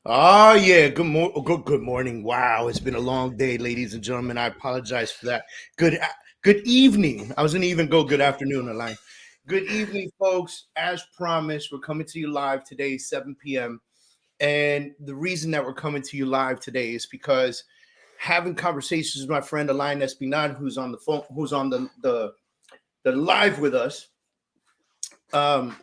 Oh yeah, good morning. Wow, it's been a long day, ladies and gentlemen. I apologize for that. Good evening. I was gonna even go good afternoon, Alain. Good evening, folks. As promised, we're coming to you live today, 7 p.m. And the reason that we're coming to you live today is because having conversations with my friend Alain Espinar, who's on the phone, who's on the live with us.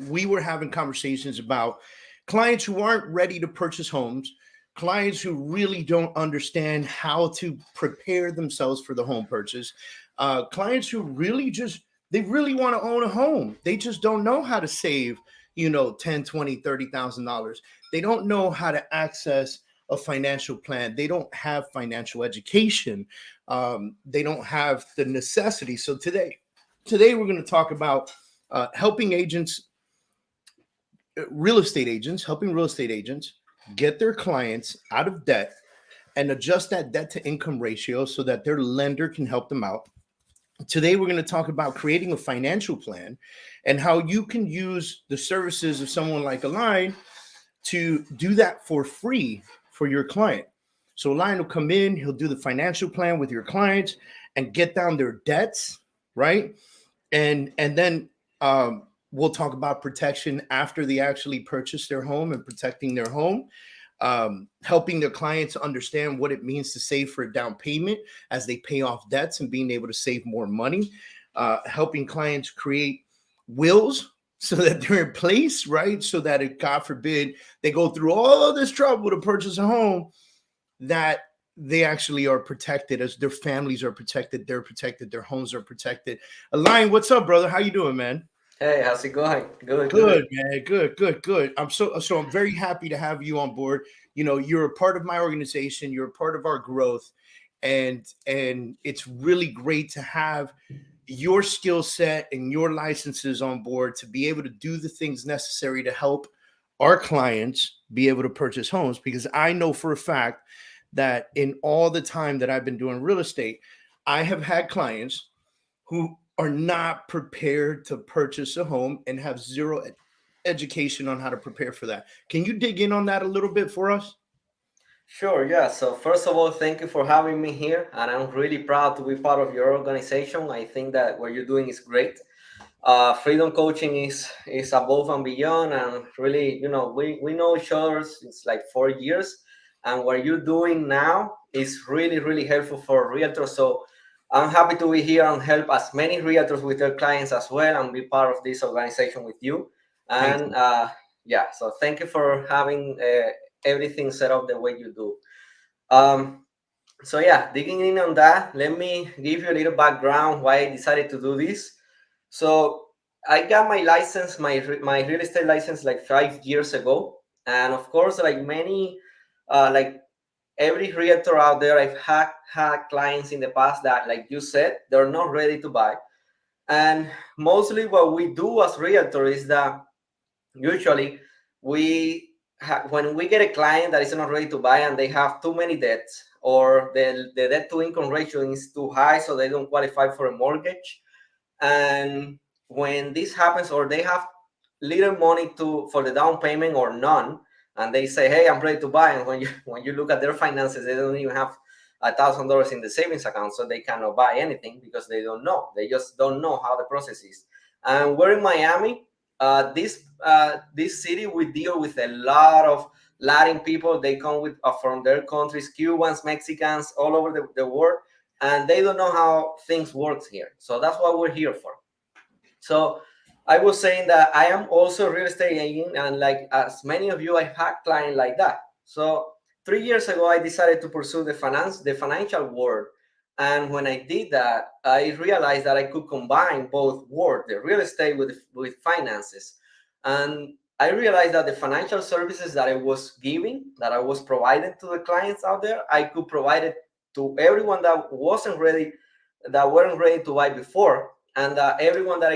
We were having conversations about clients who aren't ready to purchase homes, clients who really don't understand how to prepare themselves for the home purchase, clients who they really want to own a home. They just don't know how to save, 10, 20, $30,000. They don't know how to access a financial plan. They don't have financial education. They don't have the necessity. So today we're going to talk about helping agents, helping real estate agents get their clients out of debt and adjust that debt to income ratio so that their lender can help them out. Today, we're going to talk about creating a financial plan and how you can use the services of someone like Alain to do that for free for your client. So Alain will come in, he'll do the financial plan with your clients and get down their debts, right? And then we'll talk about protection after they actually purchase their home and protecting their home, helping their clients understand what it means to save for a down payment as they pay off debts and being able to save more money, helping clients create wills so that they're in place, right? So that if God forbid they go through all of this trouble to purchase a home, that they actually are protected, as their families are protected, they're protected, their homes are protected. Alain, what's up, brother? How you doing, man? Hey, how's it going? Good, good. Good, man. Good. I'm very happy to have you on board. You're a part of my organization. You're a part of our growth, and it's really great to have your skill set and your licenses on board to be able to do the things necessary to help our clients be able to purchase homes. Because I know for a fact that in all the time that I've been doing real estate, I have had clients who are not prepared to purchase a home and have zero education on how to prepare for that. Can you dig in on that a little bit for us? Sure, yeah. So first of all, thank you for having me here, and I'm really proud to be part of your organization. I think that what you're doing is great. Freedom coaching is above and beyond, and really, we know each other since like 4 years, and what you're doing now is really, really helpful for realtors. So I'm happy to be here and help as many realtors with their clients as well, and be part of this organization with you. Thank And you. yeah, so thank you for having everything set up the way you do. Um, so yeah, digging in on that, let me give you a little background why I decided to do this. So I got my license, my real estate license, like 5 years ago, and of course, like many, like every realtor out there, I've had clients in the past that, like you said, they're not ready to buy, and mostly what we do as realtor is that usually when we get a client that is not ready to buy and they have too many debts, or the debt to income ratio is too high so they don't qualify for a mortgage, and when this happens, or they have little money to for the down payment or none, and they say, hey, I'm ready to buy, and when you look at their finances, they don't even have $1,000 in the savings account, so they cannot buy anything because they just don't know how the process is. And we're in Miami. This city, we deal with a lot of Latin people. They come with from their countries, Cubans, Mexicans, all over the world, and they don't know how things work here. So that's what we're here for. So I was saying that I am also a real estate agent, and like as many of you, I've had clients like that. So 3 years ago, I decided to pursue the financial world, and when I did that, I realized that I could combine both world, the real estate with finances, and I realized that the financial services that I was giving, that I was providing to the clients out there, I could provide it to everyone that weren't ready to buy before, and everyone that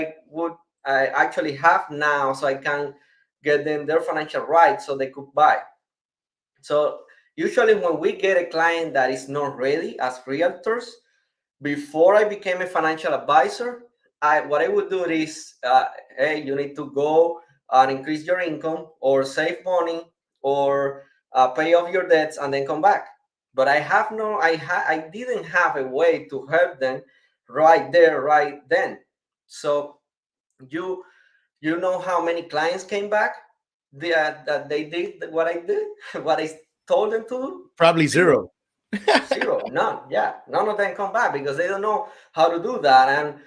I actually have now, so I can get them their financial rights so they could buy. So usually when we get a client that is not ready as realtors, before I became a financial advisor, what I would do is, hey, you need to go and increase your income or save money, or pay off your debts, and then come back. But I didn't have a way to help them right there, right then. So you you know how many clients came back that they did what I did, what I told them to do? Probably Zero. zero. Zero, none. Yeah, none of them come back because they don't know how to do that. And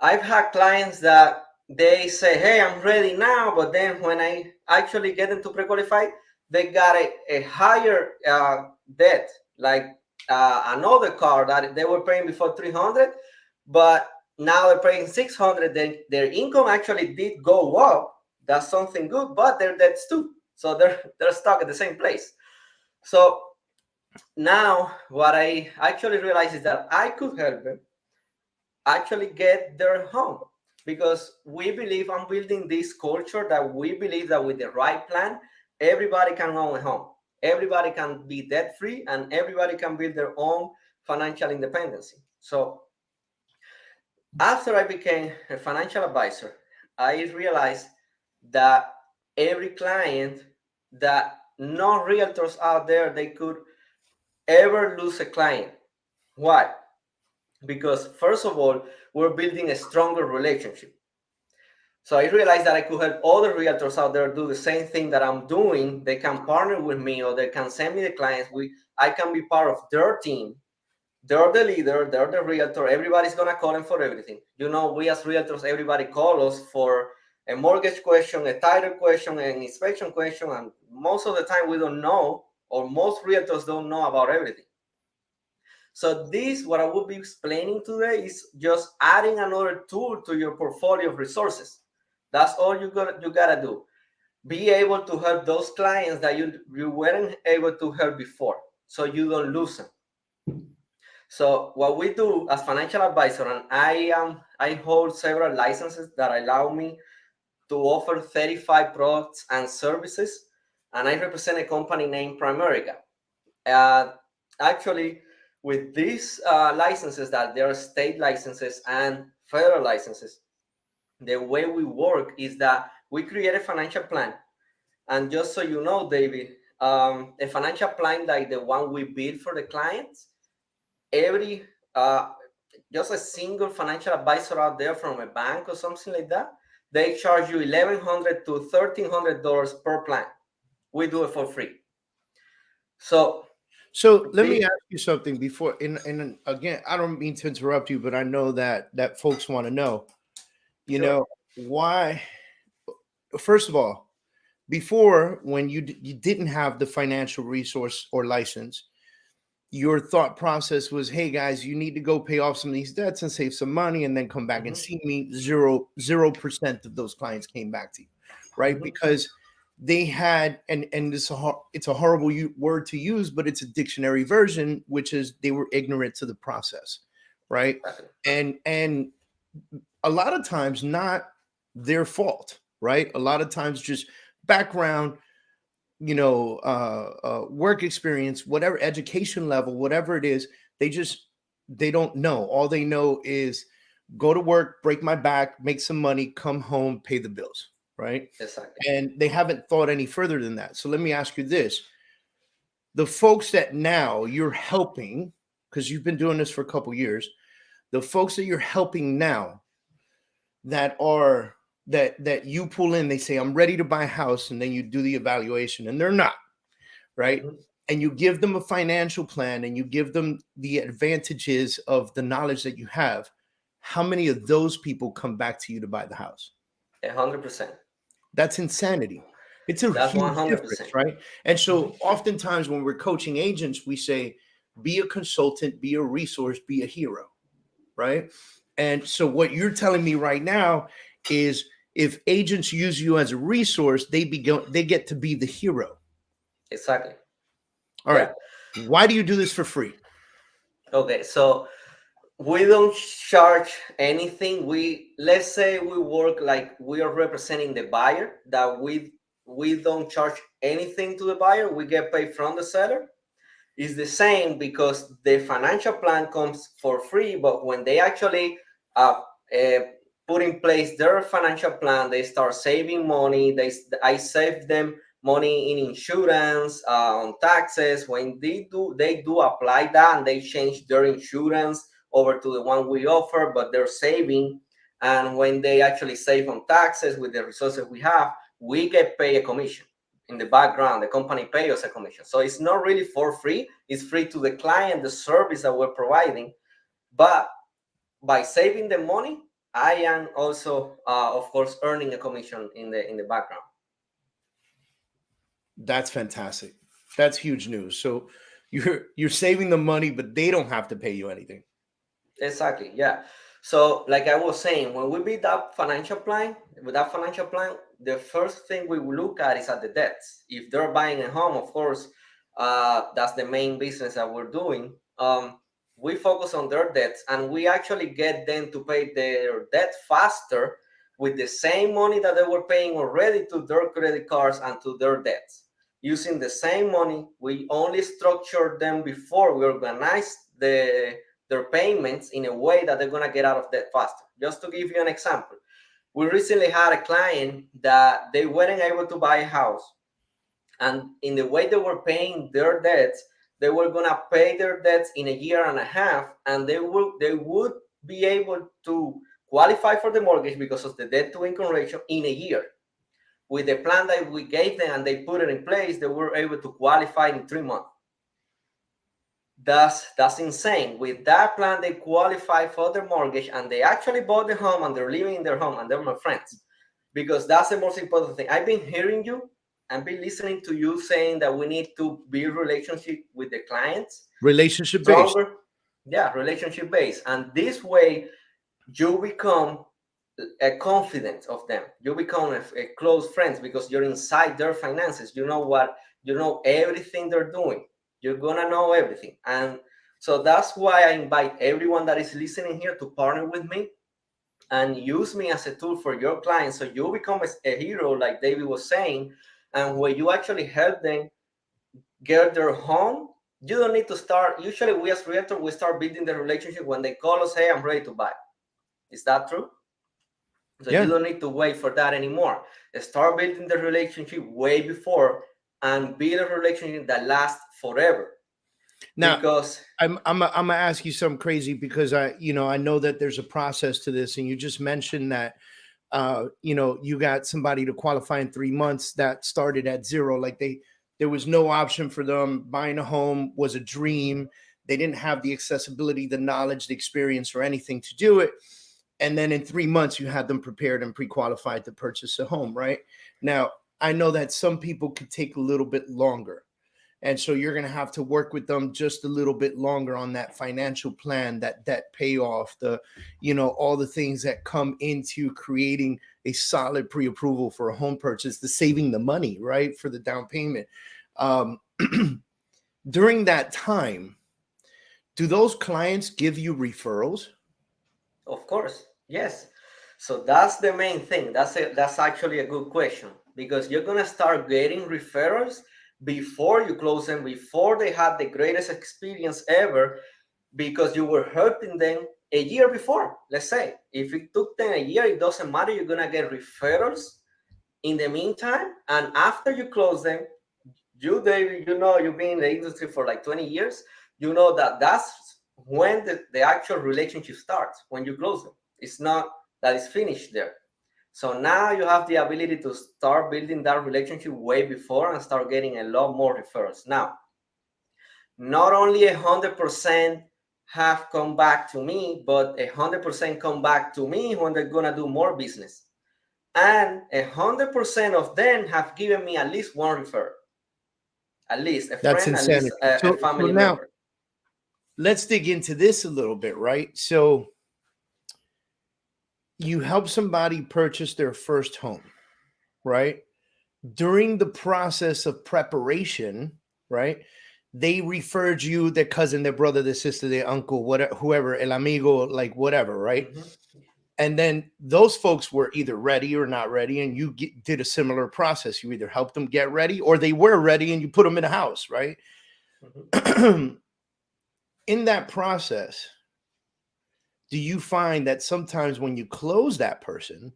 I've had clients that they say, "Hey, I'm ready now," but then when I actually get them to pre-qualify, they got a higher debt, like another car that they were paying before 300, but now they're paying 600. Then their income actually did go up. That's something good, but their debts too. So they're stuck at the same place. So now what I actually realized is that I could help them actually get their home, because we believe I'm building this culture that we believe that with the right plan, everybody can own a home, everybody can be debt free, and everybody can build their own financial independence. So after I became a financial advisor, I realized that every client, that no realtors out there they could ever lose a client. Why? Because first of all, we're building a stronger relationship. So I realized that I could help other realtors out there do the same thing that I'm doing. They can partner with me, or they can send me the clients. I can be part of their team. They're the leader, they're the realtor. Everybody's gonna call them for everything. You know, we as realtors, everybody call us for a mortgage question, a title question, an inspection question, and most of the time we don't know, or most realtors don't know about everything. So this, what I will be explaining today, is just adding another tool to your portfolio of resources. That's all you gotta do. Be able to help those clients that you weren't able to help before, so you don't lose them. So what we do as financial advisor, and I hold several licenses that allow me to offer 35 products and services, and I represent a company named Primerica. Uh, Actually, with these licenses, that there are state licenses and federal licenses, the way we work is that we create a financial plan. And just so you know, David, a financial plan like the one we build for the clients, every just a single financial advisor out there from a bank or something like that, they charge you $1,100 to $1,300 per plan. We do it for free. So So let me this, ask you something before, and again, I don't mean to interrupt you, but I know that folks want to know, you sure. know, why. First of all, before, when you didn't have the financial resource or license, your thought process was, hey guys, you need to go pay off some of these debts and save some money and then come back and Mhm, see me. 0% of those clients came back to you, right? mhm, Because they had, and it's a horrible word to use, but it's a dictionary version, which is they were ignorant to the process, right? exactly. And a lot of times not their fault, right? A lot of times just background, work experience, whatever education level, whatever it is, they don't know. All they know is go to work, break my back, make some money, come home, pay the bills, right? Exactly. And they haven't thought any further than that. So let me ask you this: the folks that now you're helping, because you've been doing this for a couple years, the folks that you're helping now, that are that you pull in, they say, I'm ready to buy a house, and then you do the evaluation and they're not, right? Mhm. And you give them a financial plan and you give them the advantages of the knowledge that you have. How many of those people come back to you to buy the house? 100%. That's insanity. It's a That's huge 100%. difference, right? And Mhm. so oftentimes when we're coaching agents, we say, be a consultant, be a resource, be a hero, right? And so what you're telling me right now is, if agents use you as a resource, they get to be the hero. Exactly. All right. Yeah. Why do you do this for free? Okay. So we don't charge anything. Let's say we work like we are representing the buyer, that we don't charge anything to the buyer. We get paid from the seller. Is the same, because the financial plan comes for free, but when they actually uh, uh, put in place their financial plan, they start saving money. I save them money in insurance, on taxes. When they do apply that and they change their insurance over to the one we offer, but they're saving. And when they actually save on taxes with the resources we have, we get paid a commission. In the background, the company pays us a commission. So it's not really for free. It's free to the client, the service that we're providing. But by saving the money, I am also, of course, earning a commission in the background. That's fantastic. That's huge news. So you're saving the money, but they don't have to pay you anything. Exactly. Yeah. So, like I was saying, when we build that financial plan, with that financial plan, the first thing we will look at is at the debts. If they're buying a home, of course, that's the main business that we're doing. We focus on their debts, and we actually get them to pay their debt faster with the same money that they were paying already to their credit cards and to their debts. Using the same money, we only structure them before we organize their payments in a way that they're going to get out of debt faster. Just to give you an example, we recently had a client that they weren't able to buy a house, and in the way they were paying their debts, they were going to pay their debts in a year and a half, and they would be able to qualify for the mortgage because of the debt to income ratio in a year. With the plan that we gave them and they put it in place, they were able to qualify in 3 months. That's insane. With that plan, they qualify for the mortgage, and they actually bought the home, and they're living in their home, and they're my friends. Because that's the most important thing. I've been hearing you and been listening to you saying that we need to build relationship with the clients. Relationship based. Yeah, relationship based. And this way, you become a confidant of them. You become a close friends because you're inside their finances. You know everything they're doing. You're gonna know everything. And so that's why I invite everyone that is listening here to partner with me and use me as a tool for your clients. So you become a hero, like David was saying, and where you actually help them get their home. You don't need to start. Usually we as realtor, we start building the relationship when they call us, hey, I'm ready to buy. Is that true? So you don't need to wait for that anymore. Start building the relationship way before and build a relationship that lasts forever. Now, because I'm gonna ask you something crazy because I know that there's a process to this, and you just mentioned that you got somebody to qualify in 3 months that started at zero. Like there was no option for them. Buying a home was a dream. They didn't have the accessibility, the knowledge, the experience, or anything to do it. And then in 3 months, you had them prepared and pre-qualified to purchase a home, right? Now, I know that some people could take a little bit longer. And so you're going to have to work with them just a little bit longer on that financial plan, that debt payoff, all the things that come into creating a solid pre-approval for a home purchase, the saving the money, right, for the down payment. During that time, do those clients give you referrals? Of course, yes. So that's the main thing. That's actually a good question, because you're gonna start getting referrals before you close them, before they had the greatest experience ever, because you were helping them a year before. Let's say if it took them a year, it doesn't matter. You're gonna get referrals in the meantime, and after you close them, David, you've been in the industry for like 20 years. You know that's when the actual relationship starts, when you close them. It's not that it's finished there. So now you have the ability to start building that relationship way before and start getting a lot more referrals. Now, not only 100% have come back to me, but 100% come back to me when they're gonna do more business. And 100% of them have given me at least one referral. At least a That's friend, at least insanity. a family Now, member. let's dig into this a little bit, right? So you help somebody purchase their first home, right? During the process of preparation, right? They referred you, their cousin, their brother, their sister, their uncle, whatever, whoever, el amigo, like whatever, right? Mm-hmm. And then those folks were either ready or not ready, and you did a similar process. You either helped them get ready, or they were ready, and you put them in a house, right? Mm-hmm. In that process, do you find that sometimes when you close that person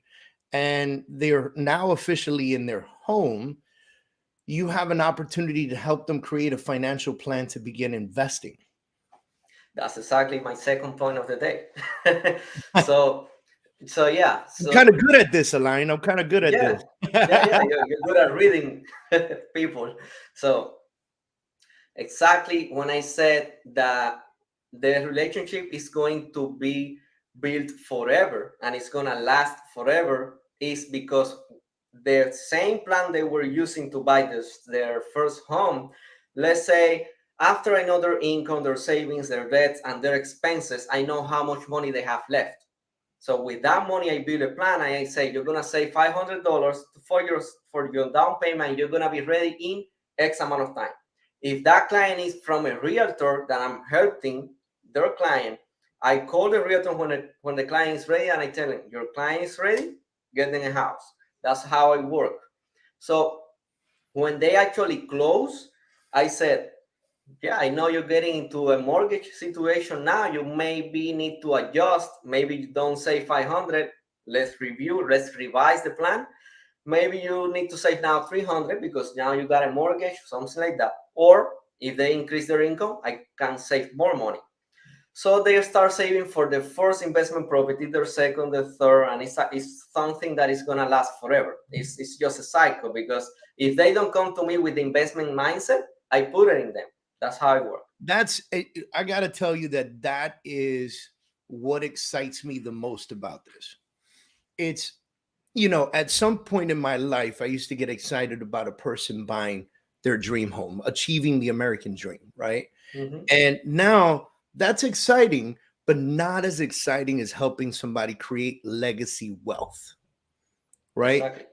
and they're now officially in their home, you have an opportunity to help them create a financial plan to begin investing. That's exactly my second point of the day. so yeah, I'm kind so of good at this, Alain. I'm kind of good at yeah, this. yeah, you're good at reading people. So exactly when I said that the relationship is going to be built forever and it's going to last forever is because the same plan they were using to buy their first home, let's say after I know their income, their savings, their debts, and their expenses, I know how much money they have left. So with that money, I build a plan. And I say you're gonna save $500 for your down payment. You're gonna be ready in X amount of time. If that client is from a realtor that I'm helping their client, I call the realtor when the client is ready, and I tell him your client is ready, get them a house. That's how I work. So when they actually close, I said, yeah, I know you're getting into a mortgage situation now. You maybe need to adjust. Maybe you don't say 500. Let's review, let's revise the plan. Maybe you need to save now 300 because now you got a mortgage, something like that. Or if they increase their income, I can save more money. So they start saving for the first investment property, their second, the third, and it's something that is going to last forever. It's just a cycle because if they don't come to me with the investment mindset, I put it in them. That's how it works. I got to tell you that is what excites me the most about this. It's, at some point in my life, I used to get excited about a person buying their dream home, achieving the American dream, right? Mm-hmm. And now that's exciting, but not as exciting as helping somebody create legacy wealth, right? Exactly.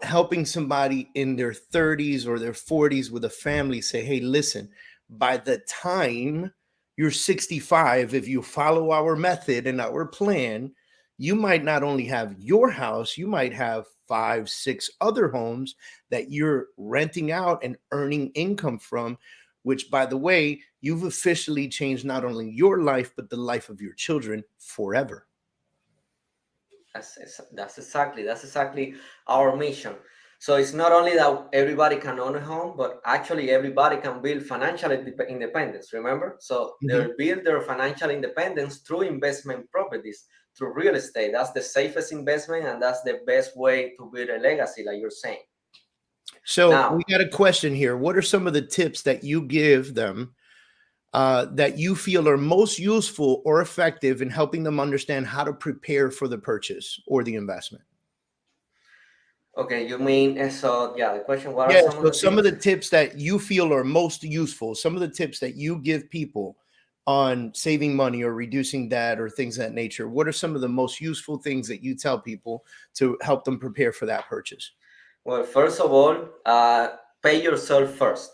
Helping somebody in their 30s or their 40s with a family say, hey, listen, by the time you're 65, if you follow our method and our plan, you might not only have your house, you might have 5, 6 other homes that you're renting out and earning income from, which, by the way, you've officially changed not only your life, but the life of your children forever. That's exactly our mission. So it's not only that everybody can own a home, but actually everybody can build financial independence. Remember, so they Mhm. build their financial independence through investment properties, through real estate. That's the safest investment, and that's the best way to build a legacy, like you're saying. So Now, we got a question here. What are some of the tips that you give them that you feel are most useful or effective in helping them understand how to prepare for the purchase or the investment? okay, you mean so? Yeah, the question: what are Yeah, some of so the some of tips? the tips that you feel are most useful, some of the tips that you give people on saving money or reducing debt or things of that nature. What are some of the most useful things that you tell people to help them prepare for that purchase? Well, first of all, pay yourself first.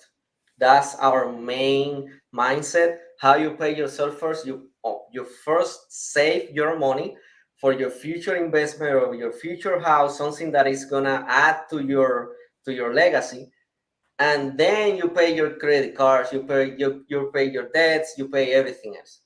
That's our main mindset. How you pay yourself first? You first save your money for your future investment or your future house, something that is gonna add to your legacy, and then you pay your credit cards, you pay your debts, you pay everything else.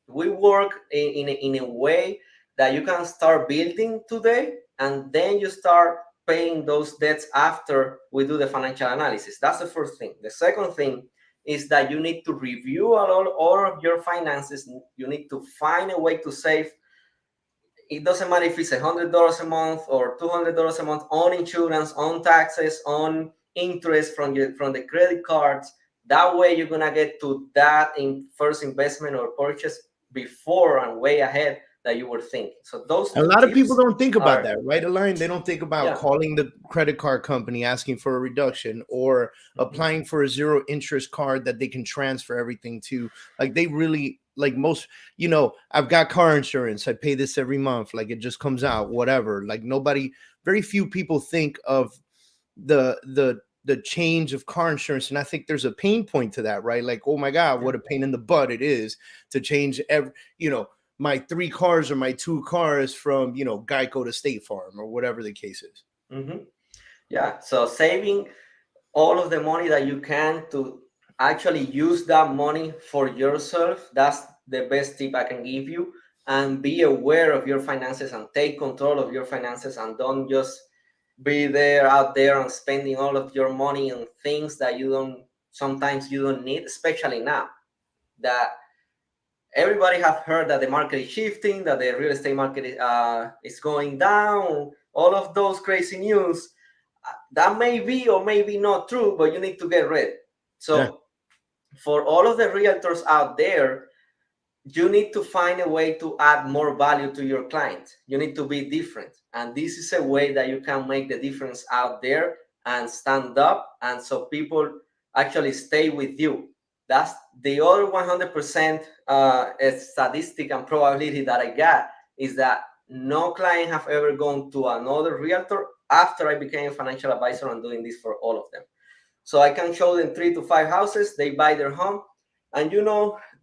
We work in a way that you can start building today, and then you start paying those debts after we do the financial analysis. That's the first thing. The second thing is that you need to review all of your finances. You need to find a way to save. It doesn't matter if it's $100 a month or $200 a month on insurance, on taxes, on interest from the credit cards. That way, you're gonna get to that in first investment or purchase before and way ahead that you were thinking. So those A two lot of people tips don't think about are, that, right, Alain? They don't think about yeah. calling the credit card company asking for a reduction or Mhm. applying for a zero interest card that they can transfer everything to. Like they really like most, I've got car insurance. I pay this every month. Like it just comes out, whatever. Like very few people think of the change of car insurance. And I think there's a pain point to that, right? Like, oh my God, Yeah. what a pain in the butt it is to change my 3 cars or my 2 cars from, Geico to State Farm or whatever the case is. Mhm. Yeah. So saving all of the money that you can to actually use that money for yourself. That's the best tip I can give you. And be aware of your finances and take control of your finances, and don't just be there out there and spending all of your money on things that you don't sometimes you don't need, especially now that everybody have heard that the market is shifting, that the real estate market is going down, all of those crazy news. That may be or maybe not true, but you need to get ready. Yeah. So for all of the realtors out there, you need to find a way to add more value to your client. You need to be different. And this is a way that you can make the difference out there and stand up. And so people actually stay with you. That's the other 100% statistic and probability that I got is that no client have ever gone to another realtor after I became a financial advisor and doing this for all of them. So I can show them 3 to 5 houses, they buy their home. And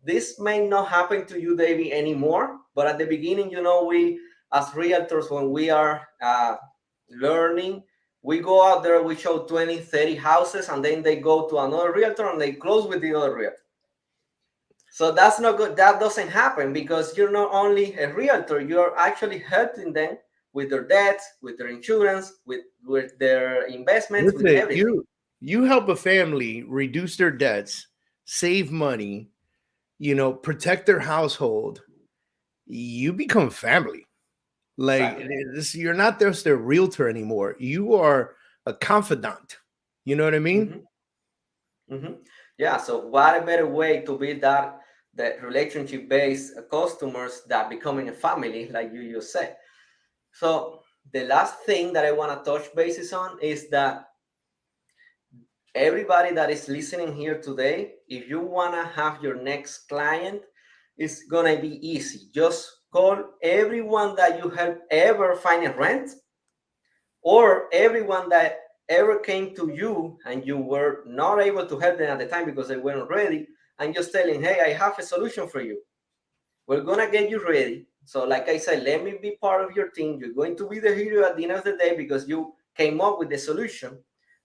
this may not happen to you, Davey, anymore. But at the beginning, we as realtors, when we are learning, we go out there, we show 20, 30 houses, and then they go to another realtor and they close with the other realtor. So that's not good. That doesn't happen because you're not only a realtor, you're actually helping them with their debts, with their insurance, with their investments, with Listen, everything. you help a family reduce their debts, save money, protect their household. You become family. Like Exactly. you're not just their realtor anymore. You are a confidant. You know what I mean? Mm-hmm. Mm-hmm. Yeah. So what a better way to build that relationship-based customers that becoming a family, like you just said. So the last thing that I want to touch bases on is that everybody that is listening here today, if you want to have your next client, it's going to be easy. Just call everyone that you help ever find a rent or everyone that ever came to you and you were not able to help them at the time because they weren't ready, and just telling, hey, I have a solution for you. We're going to get you ready. So like I said, let me be part of your team. You're going to be the hero at the end of the day because you came up with the solution.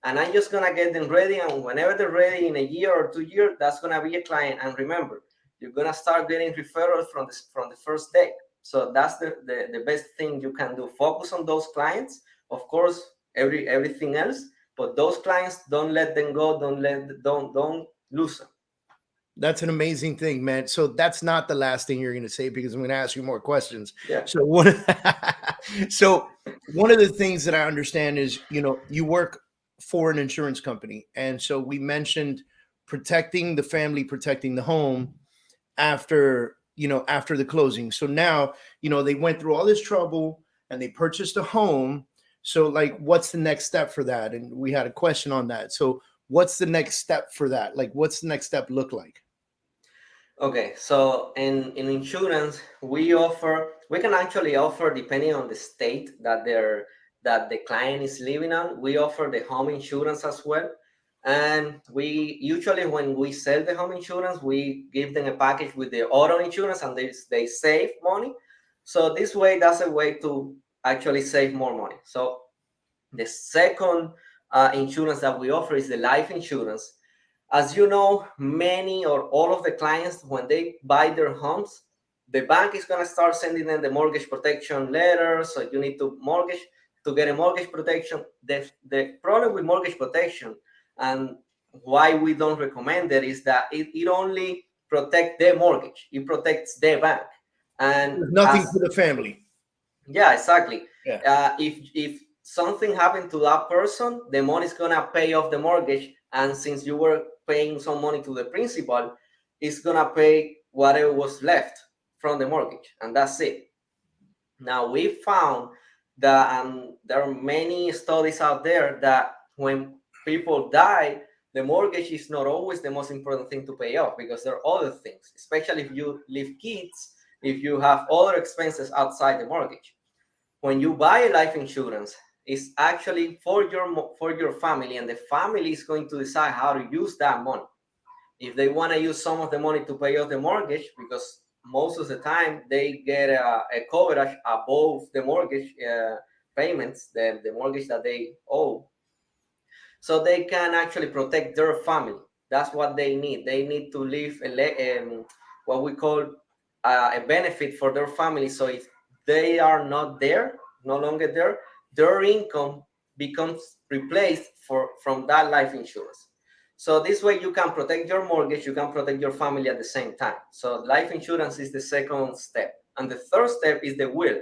And I'm just going to get them ready. And whenever they're ready in a year or 2 years, that's going to be a client. And remember, you're going to start getting referrals from the first day. So that's the best thing you can do. Focus on those clients. Of course, everything else. But those clients, don't let them go. Don't lose them. That's an amazing thing, man. So that's not the last thing you're going to say because I'm going to ask you more questions. Yeah. So so one of the things that I understand is, you work for an insurance company. And so we mentioned protecting the family, protecting the home after the closing. So now, they went through all this trouble and they purchased a home. So like, what's the next step for that? And we had a question on that. So what's the next step for that? Like, what's the next step look like? Okay, so in insurance, we can actually offer, depending on the state that the client is living on, we offer the home insurance as well. And we usually, when we sell the home insurance, we give them a package with the auto insurance and they save money. So this way, that's a way to actually save more money. So the second insurance that we offer is the life insurance. As you know, many or all of the clients, when they buy their homes, the bank is going to start sending them the mortgage protection letter. So you need to get a mortgage protection. The problem with mortgage protection and why we don't recommend it is that it only protects their mortgage. It protects their bank. And There's nothing as for the family. yeah, exactly. Yeah. If something happened to that person, the money is gonna pay off the mortgage, and since you were paying some money to the principal, it's gonna pay whatever was left from the mortgage, and that's it. Now we found that, and there are many studies out there that when people die, the mortgage is not always the most important thing to pay off because there are other things, especially if you leave kids, if you have other expenses outside the mortgage. When you buy a life insurance, it's actually for your family, and the family is going to decide how to use that money. If they want to use some of the money to pay off the mortgage, because most of the time they get a coverage above the mortgage payments, the mortgage that they owe, so they can actually protect their family. That's what they need. They need to leave what we call a benefit for their family. So if they are not there, no longer there, their income becomes replaced from that life insurance. So this way you can protect your mortgage, you can protect your family at the same time. So life insurance is the second step. And the third step is the will.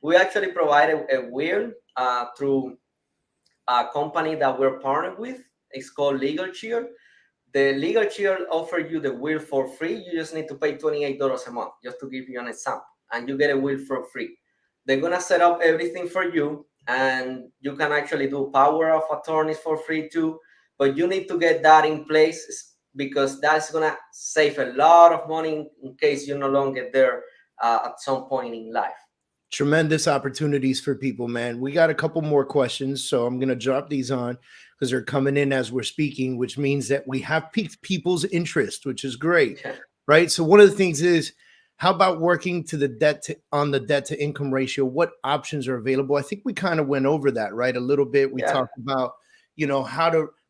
We actually provide a will through a company that we're partnered with. It's called Legal Shield. The Legal Shield offers you the will for free. You just need to pay $28 a month, just to give you an example, and you get a will for free. They're gonna set up everything for you, and you can actually do power of attorneys for free too. But you need to get that in place because that's gonna save a lot of money in case you're no longer there at some point in life. Tremendous opportunities for people, man. We got a couple more questions, so I'm going to drop these on because they're coming in as we're speaking, which means that we have piqued people's interest, which is great, right? So one of the things is, how about working to the on the debt to income ratio? What options are available? I think we kind of went over that, right? A little bit. We talked about,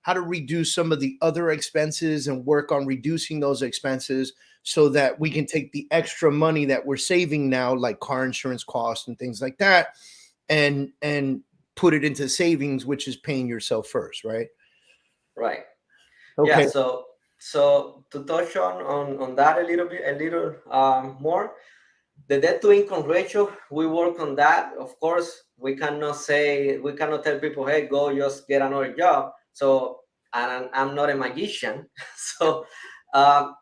how to reduce some of the other expenses and work on reducing those expenses, so that we can take the extra money that we're saving now, like car insurance costs and things like that, and put it into savings, which is paying yourself first, right? Right. Okay. Yeah. So to touch on that a little more, the debt to income ratio, we work on that. Of course, we cannot tell people, hey, go just get another job. So, and I'm not a magician. So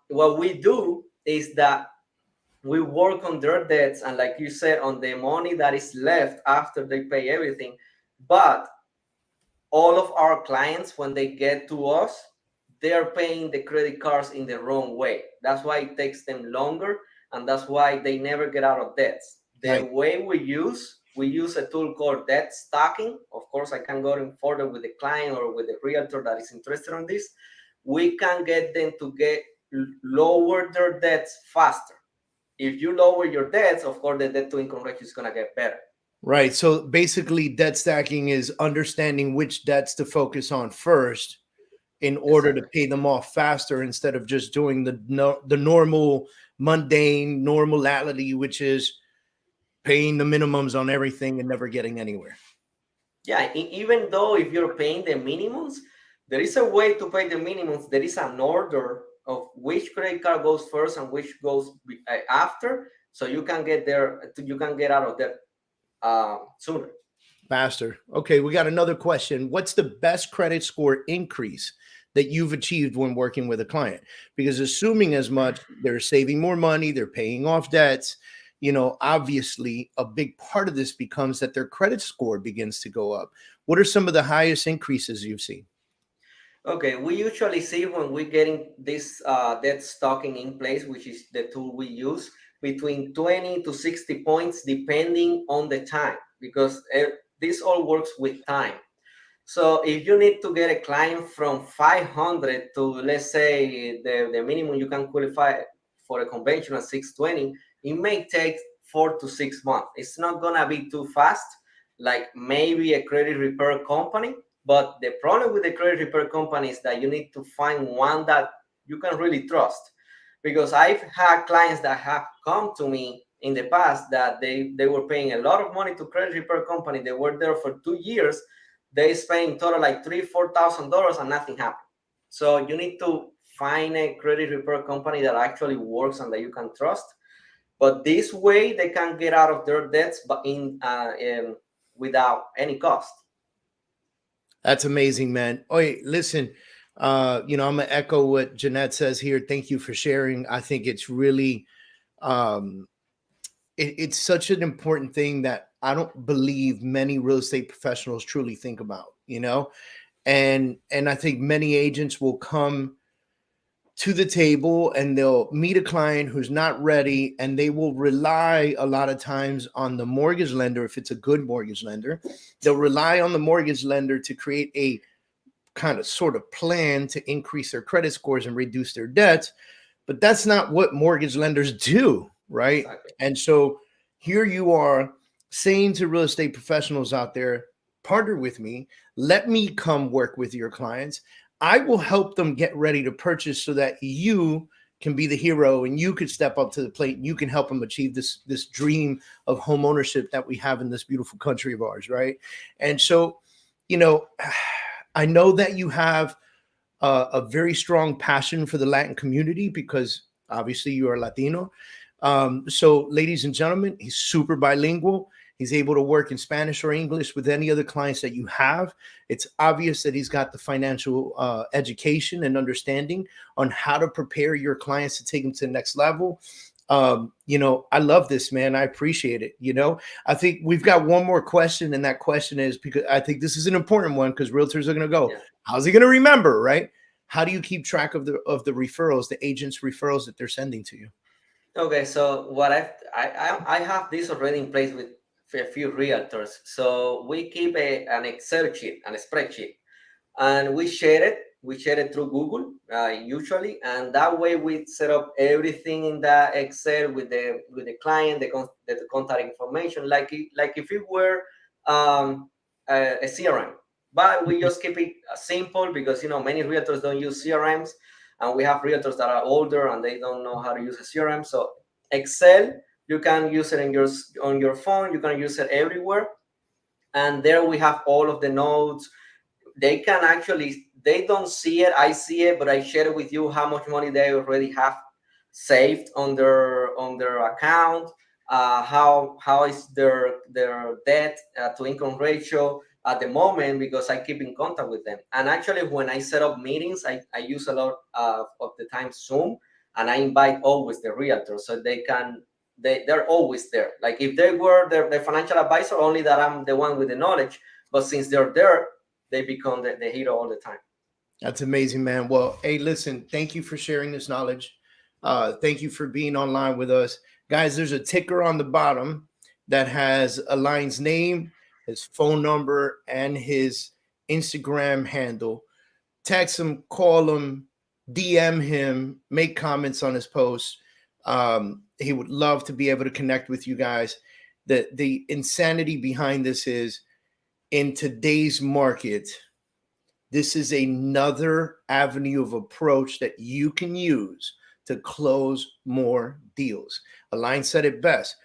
what we do is that we work on their debts, and like you said, on the money that is left after they pay everything. But all of our clients, when they get to us, they are paying the credit cards in the wrong way. That's why it takes them longer, and that's why they never get out of debts. The way we use a tool called debt stacking. Of course, I can go in further with the client or with the realtor that is interested in this. We can get them to lower their debts faster. If you lower your debts, of course, the debt to income ratio is going to get better. Right. So basically, debt stacking is understanding which debts to focus on first in order to pay them off faster, instead of just doing the normal mundane normality, which is paying the minimums on everything and never getting anywhere. Yeah, even though if you're paying the minimums, there is a way to pay the minimums. There is an order of which credit card goes first and which goes after, so you can get there. You can get out of debt sooner, faster. Okay, we got another question. What's the best credit score increase that you've achieved when working with a client? Because assuming as much, they're saving more money, they're paying off debts, obviously a big part of this becomes that their credit score begins to go up. What are some of the highest increases you've seen? Okay, we usually see when we're getting this debt stocking in place, which is the tool we use, between 20 to 60 points, depending on the time, because this all works with time. So if you need to get a client from 500 to, let's say, the minimum you can qualify for a conventional 620, it may take 4 to 6 months. It's not going to be too fast, like maybe a credit repair company. But the problem with the credit repair company is that you need to find one that you can really trust. Because I've had clients that have come to me in the past that they were paying a lot of money to credit repair company. They were there for 2 years. They spent in total like $3,000-$4,000 and nothing happened. So you need to find a credit repair company that actually works and that you can trust. But this way they can get out of their debts, but without any cost. That's amazing, man. Oh, hey, listen, I'm gonna echo what Jeanette says here. Thank you for sharing. I think it's really, it's such an important thing that I don't believe many real estate professionals truly think about, and I think many agents will come to the table and they'll meet a client who's not ready, and they will rely a lot of times on the mortgage lender. If it's a good mortgage lender, they'll rely on the mortgage lender to create a kind of sort of plan to increase their credit scores and reduce their debts. But that's not what mortgage lenders do, right? Exactly. And so here you are saying to real estate professionals out there, partner with me, let me come work with your clients. I will help them get ready to purchase so that you can be the hero and you could step up to the plate and you can help them achieve this dream of home ownership that we have in this beautiful country of ours, right? And so you know, I know that you have a very strong passion for the Latin community because obviously you are Latino. So, ladies and gentlemen, he's super bilingual. He's able to work in Spanish or English with any other clients that you have. It's obvious that he's got the financial education and understanding on how to prepare your clients to take them to the next level. You know, I love this, man. I appreciate it. You know, I think we've got one more question, and that question is because I think this is an important one because realtors are going to go, Yeah. how's he going to remember, right? How do you keep track of the referrals, the agents' referrals that they're sending to you? Okay, so what I have this already in place with a few realtors. So we keep an Excel sheet and a spreadsheet, and we share it. We share it through Google usually, and that way we set up everything in that Excel with the client, the contact information, like if it were um, a CRM. But we just keep it simple because many realtors don't use CRMs, and we have realtors that are older and they don't know how to use a CRM. So Excel, you can use it on your phone. You can use it everywhere, and there we have all of the notes. They can actually, they don't see it, I see it, but I share with you how much money they already have saved on their account, how is their debt to income ratio at the moment, because I keep in contact with them. And actually when I set up meetings, I use a lot of the time Zoom, and I invite always the realtors so they can, they're always there. Like if they were the financial advisor, only that I'm the one with the knowledge, but since they're there, they become the hero all the time. That's amazing, man. Well, hey, listen, thank you for sharing this knowledge. Thank you for being online with us. Guys, there's a ticker on the bottom that has Alain's name, his phone number, and his Instagram handle. Text him, call him, DM him, make comments on his posts. He would love to be able to connect with you guys. The insanity behind this is in today's market, this is another avenue of approach that you can use to close more deals. Alain said it best.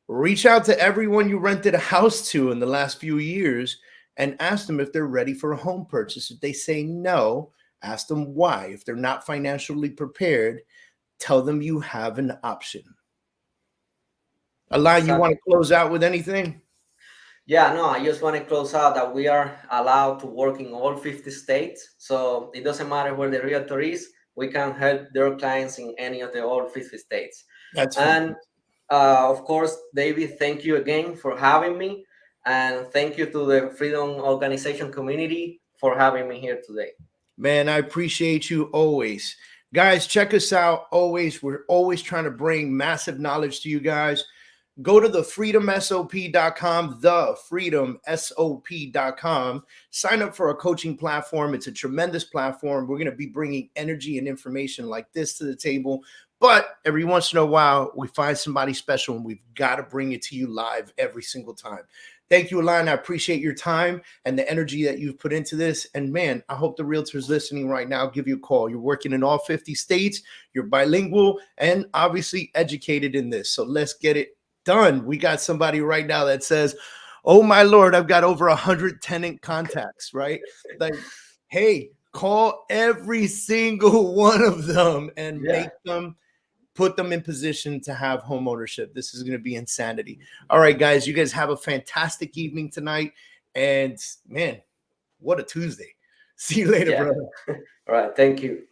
Reach out to everyone you rented a house to in the last few years and ask them if they're ready for a home purchase. If they say no, ask them why. If they're not financially prepared, tell them you have an option. Alain, you want Exactly. to close out with anything? Yeah, no, I just want to close out that we are allowed to work in all 50 states. So it doesn't matter where the realtor is, we can help their clients in any of the all 50 states. That's And fantastic. of course, David, thank you again for having me. And thank you to the Freedom Organization community for having me here today. Man, I appreciate you always. Guys, check us out always. We're always trying to bring massive knowledge to you guys. Go to thefreedomsop.com, thefreedomsop.com. Sign up for our coaching platform. It's a tremendous platform. We're going to be bringing energy and information like this to the table. But every once in a while, we find somebody special and we've got to bring it to you live every single time. Thank you, Alain. I appreciate your time and the energy that you've put into this. And man, I hope the realtors listening right now give you a call. You're working in all 50 states, you're bilingual, and obviously educated in this. So let's get it done. We got somebody right now that says, oh my Lord, I've got over 100 tenant contacts, right? Like, hey, call every single one of them and Yeah. make them, put them in position to have home ownership. This is going to be insanity. All right, guys, you guys have a fantastic evening tonight. And man, what a Tuesday. See you later, Yeah. brother. All right. Thank you.